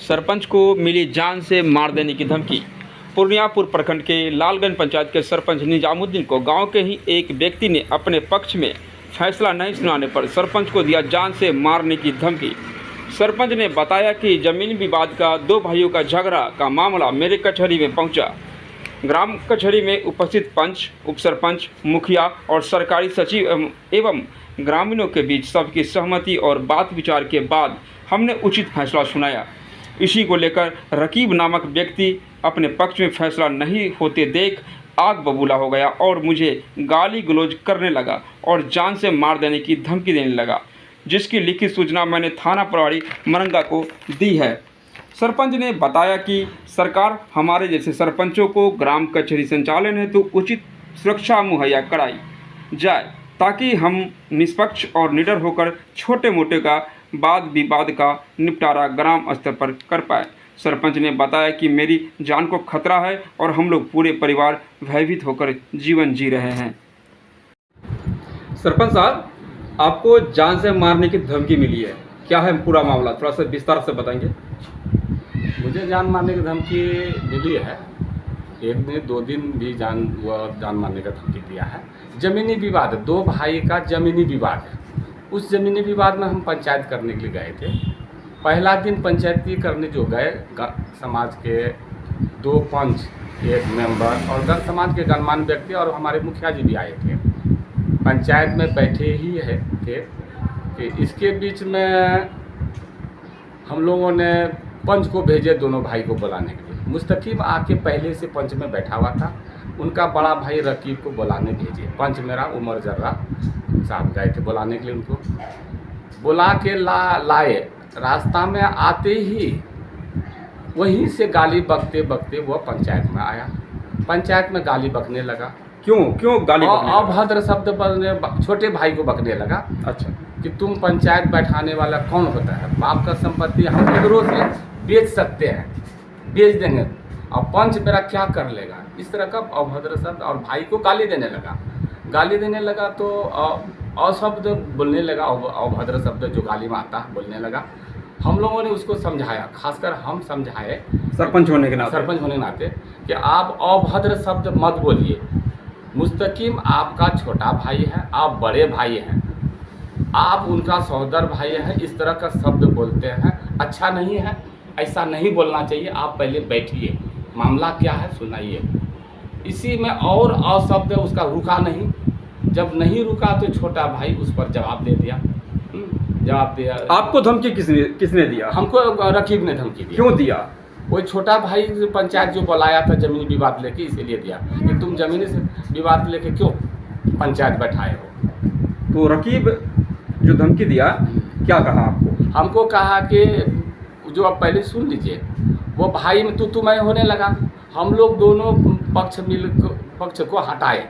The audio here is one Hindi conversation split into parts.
सरपंच को मिली जान से मार देने की धमकी। पूर्णियापुर प्रखंड के लालगंज पंचायत के सरपंच निजामुद्दीन को गांव के ही एक व्यक्ति ने अपने पक्ष में फैसला नहीं सुनाने पर सरपंच को दिया जान से मारने की धमकी। सरपंच ने बताया कि जमीन विवाद का दो भाइयों का झगड़ा का मामला मेरे कचहरी में पहुंचा। ग्राम कचहरी में उपस्थित पंच, उप सरपंच, मुखिया और सरकारी सचिव एवं ग्रामीणों के बीच सबकी सहमति और बात विचार के बाद हमने उचित फैसला सुनाया। इसी को लेकर रकीब नामक व्यक्ति अपने पक्ष में फैसला नहीं होते देख आग बबूला हो गया और मुझे गाली गलौज करने लगा और जान से मार देने की धमकी देने लगा, जिसकी लिखित सूचना मैंने थाना प्रभारी मरंगा को दी है। सरपंच ने बताया कि सरकार हमारे जैसे सरपंचों को ग्राम कचहरी संचालन हेतु उचित सुरक्षा मुहैया कराई जाए ताकि हम निष्पक्ष और निडर होकर छोटे मोटे का वाद विवाद का निपटारा ग्राम स्तर पर कर पाए। सरपंच ने बताया कि मेरी जान को खतरा है और हम लोग पूरे परिवार भयभीत होकर जीवन जी रहे हैं। सरपंच साहब, आपको जान से मारने की धमकी मिली है, क्या है पूरा मामला, थोड़ा सा विस्तार से बताएंगे। मुझे जान मारने की धमकी मिली है, एक दिन दो दिन भी जान मारने का धमकी दिया है। ज़मीनी विवाद, दो भाई का ज़मीनी विवाद है। उस ज़मीनी विवाद में हम पंचायत करने के लिए गए थे। पहला दिन पंचायती करने जो गए, समाज के दो पंच, एक मेंबर और समाज के गणमान्य व्यक्ति और हमारे मुखिया जी भी आए थे। पंचायत में बैठे ही थे कि इसके बीच में हम लोगों ने पंच को भेजे दोनों भाई को बुलाने के लिए। मुस्तकीम आके पहले से पंच में बैठा हुआ था, उनका बड़ा भाई रकीब को बुलाने भेजे। पंच मेरा उमर जर्रा साहब गए थे बुलाने के लिए, उनको बुला के लाए। रास्ता में आते ही वहीं से गाली बकते बकते वो पंचायत में आया। पंचायत में गाली बकने लगा। क्यों गाली बकने लगा? अभद्र शब्द पर छोटे भाई को बकने लगा। अच्छा, कि तुम पंचायत बैठाने वाला कौन होता है? बाप का संपत्ति हम किधरों से बेच सकते हैं, बेच देंगे, और पंच मेरा क्या कर लेगा? इस तरह का अभद्र शब्द, और भाई को गाली देने लगा तो अशब्द बोलने लगा, अभद्र शब्द जो गाली में आता है बोलने लगा। हम लोगों ने उसको समझाया, खासकर हम समझाए सरपंच होने के नाते कि आप अभद्र शब्द मत बोलिए। मुस्तकीम आपका छोटा भाई है, आप बड़े भाई हैं, आप उनका सहोदर भाई है, इस तरह का शब्द बोलते हैं, अच्छा नहीं है, ऐसा नहीं बोलना चाहिए। आप पहले बैठिए, मामला क्या है सुनाइए। इसी में और अशब्द उसका रुका नहीं। जब नहीं रुका तो छोटा भाई उस पर जवाब दे दिया। आपको धमकी किसने दिया? हमको रकीब ने धमकी दिया। क्यों दिया? वो छोटा भाई पंचायत जो बुलाया था जमीनी विवाद लेके, इसीलिए दिया कि तुम जमीनी से विवाद लेके क्यों पंचायत बैठाए हो। तो रकीब जो धमकी दिया, क्या कहा आपको? हमको कहा कि जो आप पहले सुन लीजिए, वो भाई में तू मैं होने लगा। हम लोग दोनों पक्ष को हटाए।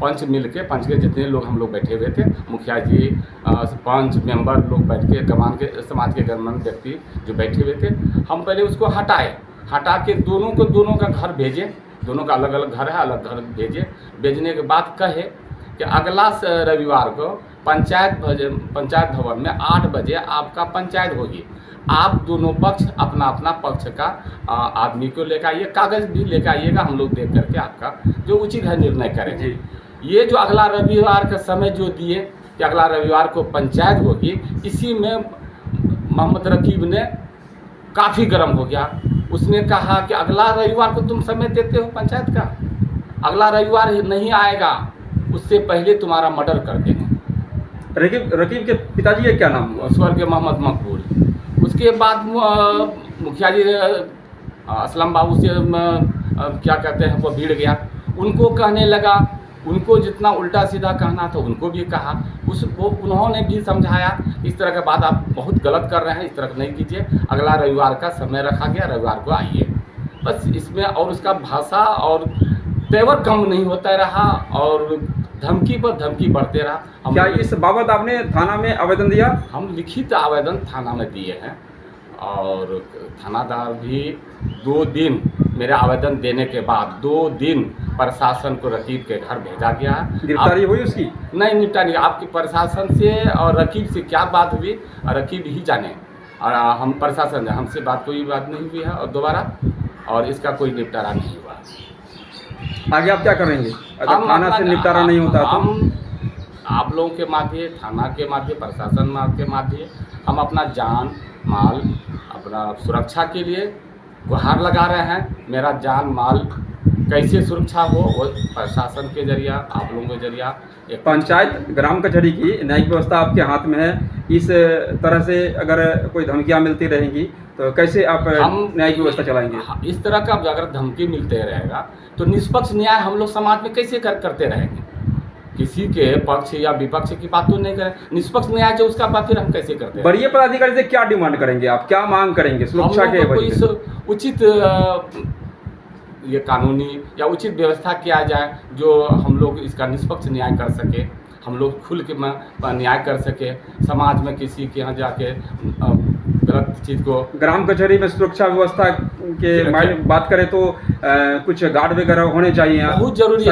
पंच मिल के, पंच के जितने लोग हम लोग बैठे हुए थे, मुखिया जी, पंच, मेंबर लोग बैठ के, गमान के समाज के गणमान्य व्यक्ति जो बैठे हुए थे, हम पहले उसको हटा के दोनों का घर भेजे। दोनों का अलग अलग घर है, अलग घर भेजे। भेजने के बाद कहे कि अगला रविवार को पंचायत भवन में 8 बजे आपका पंचायत होगी। आप दोनों पक्ष अपना अपना पक्ष का आदमी को लेकर आइए, कागज़ भी लेकर आइएगा, हम लोग देख करके आपका जो उचित है निर्णय करेंगे। ये जो अगला रविवार का समय जो दिए कि अगला रविवार को पंचायत होगी, इसी में मोहम्मद रकीब ने काफ़ी गर्म हो गया। उसने कहा कि अगला रविवार को तुम समय देते हो पंचायत का, अगला रविवार नहीं आएगा, उससे पहले तुम्हारा मर्डर कर देंगे। रकीब के पिताजी का क्या नाम हुआ? स्वर्गीय मोहम्मद मकबूल। उसके बाद मुखिया जी असलम बाबू से क्या कहते हैं वो भीड़ गया, उनको कहने लगा, उनको जितना उल्टा सीधा कहना था उनको भी कहा। उन्होंने भी समझाया, इस तरह का बात आप बहुत गलत कर रहे हैं, इस तरह नहीं कीजिए, अगला रविवार का समय रखा गया, रविवार को आइए। बस इसमें, और उसका भाषा और तेवर कम नहीं होता रहा और धमकी पर धमकी बढ़ते रहा। क्या इस बाबत आपने थाना में आवेदन दिया? हम लिखित आवेदन थाना में दिए हैं और थानादार भी 2 दिन मेरे आवेदन देने के बाद 2 दिन प्रशासन को रकीब के घर भेजा गया है। गिरफ्तारी हुई उसकी? नहीं, निपटानी आपकी प्रशासन से और रकीब से क्या बात हुई, रकीब ही जाने। और हम प्रशासन हमसे कोई बात नहीं हुई है और दोबारा, और इसका कोई निपटारा नहीं हुआ। आगे आप क्या करेंगे अगर हम थाना से निपटारा नहीं होता तो? हम आप लोगों के माध्यम, थाना के माध्यम, प्रशासन के माध्यम हम अपना जान माल अपना सुरक्षा के लिए गुहार लगा रहे हैं। मेरा जान माल कैसे सुरक्षा हो वो प्रशासन के जरिया, आप लोगों के जरिया। एक पंचायत ग्राम कचहरी की न्यायिक व्यवस्था आपके हाथ में है। इस तरह से अगर कोई धमकियां मिलती रहेंगी तो कैसे आप न्यायिक व्यवस्था चलाएंगे? इस तरह का अगर धमकी मिलते रहेगा तो निष्पक्ष न्याय हम लोग समाज में कैसे करते रहेंगे? किसी के पक्ष या विपक्ष की बात तो नहीं करें, निष्पक्ष न्याय जो उसका बात फिर हम कैसे करते हैं? वरीय पदाधिकारी से क्या डिमांड करेंगे आप, क्या मांग करेंगे सुरक्षा के? कोई उचित ये कानूनी या उचित व्यवस्था किया जाए जो हम लोग इसका निष्पक्ष न्याय कर सके, हम लोग खुल के न्याय कर सके, समाज में किसी के यहाँ जाके गलत चीज़ को। ग्राम कचहरी में सुरक्षा व्यवस्था के बात करें तो कुछ गार्ड वगैरह होने चाहिए, बहुत जरूरी है।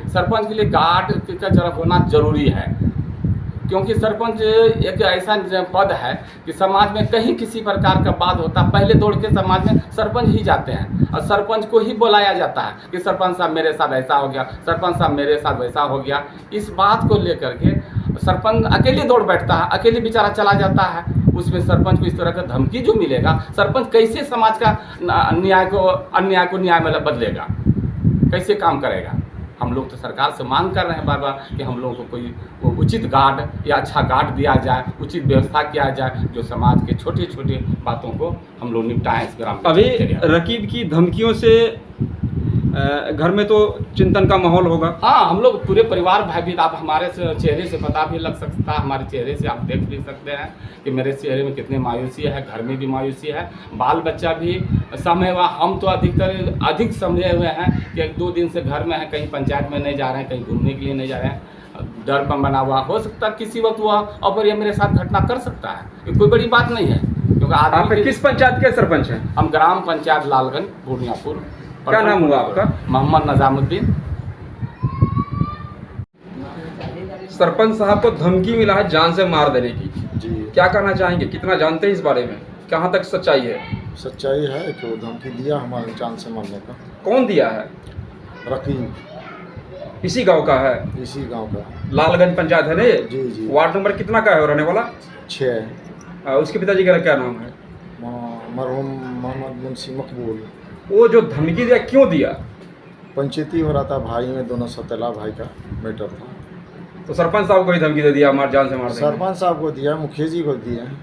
सरपंच के लिए गार्ड का जरा होना जरूरी है, क्योंकि सरपंच एक ऐसा पद है कि समाज में कहीं किसी प्रकार का बात होता पहले दौड़ के समाज में सरपंच ही जाते हैं और सरपंच को ही बुलाया जाता है कि सरपंच साहब मेरे साथ ऐसा हो गया, सरपंच साहब मेरे साथ वैसा हो गया। इस बात को लेकर के सरपंच अकेले दौड़ बैठता है, अकेले बेचारा चला जाता है। उसमें सरपंच को इस तरह का धमकी जो मिलेगा, सरपंच कैसे समाज का अन्याय को न्याय में बदलेगा, कैसे काम करेगा? हम लोग तो सरकार से मांग कर रहे हैं बार बार कि हम लोगों को कोई उचित गार्ड या अच्छा गार्ड दिया जाए, उचित व्यवस्था किया जाए जो समाज के छोटे छोटे बातों को हम लोग निपटाएं इस ग्राम। अभी रकीब की धमकियों से घर में तो चिंतन का माहौल होगा। हाँ, हम लोग पूरे परिवार भयभीत, आप हमारे चेहरे से पता भी लग सकता है, हमारे चेहरे से आप देख भी सकते हैं कि मेरे चेहरे में कितनी मायूसी है, घर में भी मायूसी है, बाल बच्चा भी समय हुआ। हम तो अधिक समझे हुए हैं कि 1-2 दिन से घर में है, कहीं पंचायत में नहीं जा रहे हैं, कहीं घूमने के लिए नहीं जा रहे हैं, डर पर बना हुआ। हो सकता है किसी वक्त वह अपर मेरे साथ घटना कर सकता है, ये कोई बड़ी बात नहीं है। क्योंकि आप किस पंचायत के सरपंच हैं? हम ग्राम पंचायत लालगंज पूर्णियापुर। क्या नाम हुआ आपका? मोहम्मद नजामुद्दीन। सरपंच साहब को धमकी मिला है जान से मार देने की जी, क्या कहना चाहेंगे, कितना जानते हैं इस बारे में, कहाँ तक सच्चाई है? सच्चाई है कि वो धमकी दिया हमारे जान से मारने का। कौन दिया है? रकीब इसी गांव का है? इसी गांव का। लालगंज पंचायत है ना ये? जी जी। वार्ड नंबर कितना का है रहने वाला? 6। उसके पिताजी का क्या नाम है? मरहूम मोहम्मद मुंशी मकबूल। वो जो धमकी दिया क्यों दिया? पंचायती हो रहा था, भाई में दोनों सौतेला भाई का मैटर था। तो सरपंच साहब को ही धमकी दे दिया हमारे जान से मार देंगे? सरपंच साहब को दिया, मुखिया जी को दिए हैं।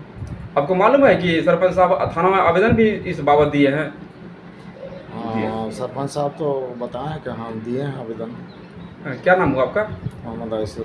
आपको मालूम है कि सरपंच साहब थाना में आवेदन भी इस बाबत दिए हैं? हाँ, सरपंच साहब तो बताएं कि हाँ दिए हैं आवेदन। क्या नाम हुआ आपका? मोहम्मद आयसर।